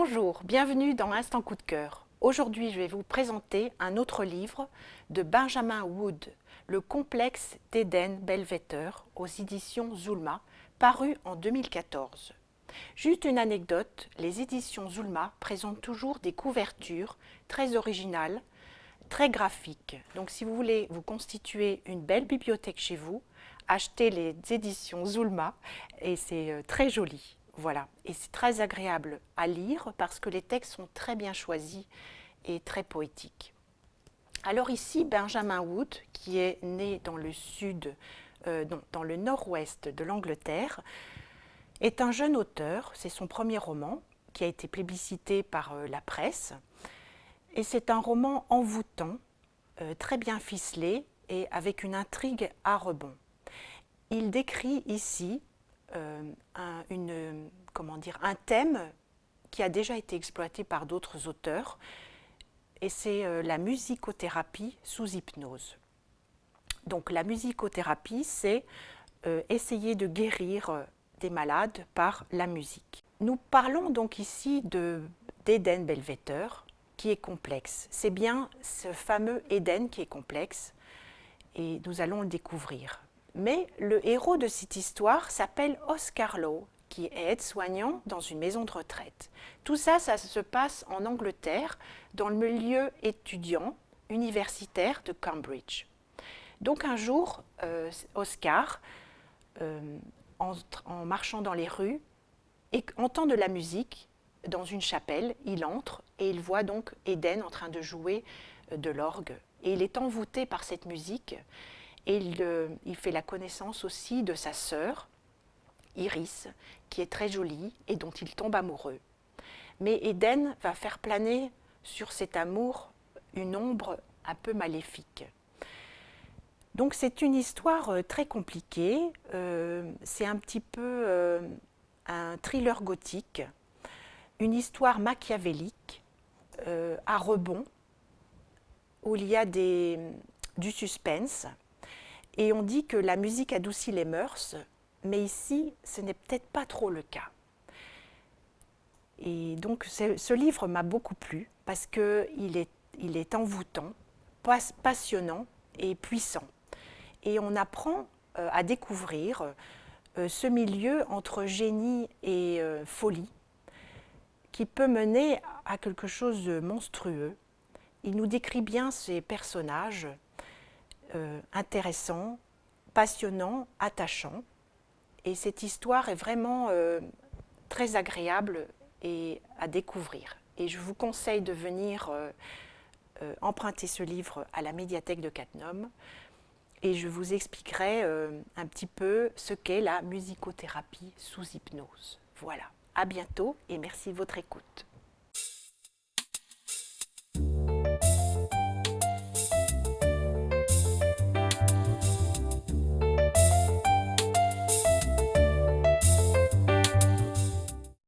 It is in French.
Bonjour, bienvenue dans Instant Coup de cœur. Aujourd'hui, je vais vous présenter un autre livre de Benjamin Wood, Le complexe d'Eden Bellwether aux éditions Zulma, paru en 2014. Juste une anecdote, les éditions Zulma présentent toujours des couvertures très originales, très graphiques. Donc si vous voulez vous constituer une belle bibliothèque chez vous, achetez les éditions Zulma et c'est très joli. Voilà, et c'est très agréable à lire parce que les textes sont très bien choisis et très poétiques. Alors ici, Benjamin Wood, qui est né dans le sud, non, dans le nord-ouest de l'Angleterre, est un jeune auteur. C'est son premier roman qui a été plébiscité par la presse. Et c'est un roman envoûtant, très bien ficelé et avec une intrigue à rebond. Il décrit ici un thème qui a déjà été exploité par d'autres auteurs, et c'est la musicothérapie sous hypnose. Donc la musicothérapie, c'est essayer de guérir des malades par la musique. Nous parlons donc ici d'Eden Bellwether, qui est complexe. C'est bien ce fameux Eden qui est complexe, et nous allons le découvrir. Mais le héros de cette histoire s'appelle Oscar Lowe, qui est aide-soignant dans une maison de retraite. Tout ça, ça se passe en Angleterre, dans le milieu étudiant universitaire de Cambridge. Donc un jour, Oscar, en marchant dans les rues, entend de la musique dans une chapelle. Il entre et il voit donc Eden en train de jouer de l'orgue. Et il est envoûté par cette musique. Et il fait la connaissance aussi de sa sœur, Iris, qui est très jolie et dont il tombe amoureux. Mais Eden va faire planer sur cet amour une ombre un peu maléfique. Donc c'est une histoire très compliquée, c'est un petit peu un thriller gothique, une histoire machiavélique, à rebond, où il y a du suspense. Et on dit que la musique adoucit les mœurs, mais ici, ce n'est peut-être pas trop le cas. Et donc, ce livre m'a beaucoup plu parce qu'il est envoûtant, passionnant et puissant. Et on apprend à découvrir ce milieu entre génie et folie qui peut mener à quelque chose de monstrueux. Il nous décrit bien ces personnages intéressant, passionnant, attachant. Et cette histoire est vraiment très agréable et à découvrir. Et je vous conseille de venir emprunter ce livre à la médiathèque de Cattenom. Et je vous expliquerai un petit peu ce qu'est la musicothérapie sous hypnose. Voilà, à bientôt et merci de votre écoute.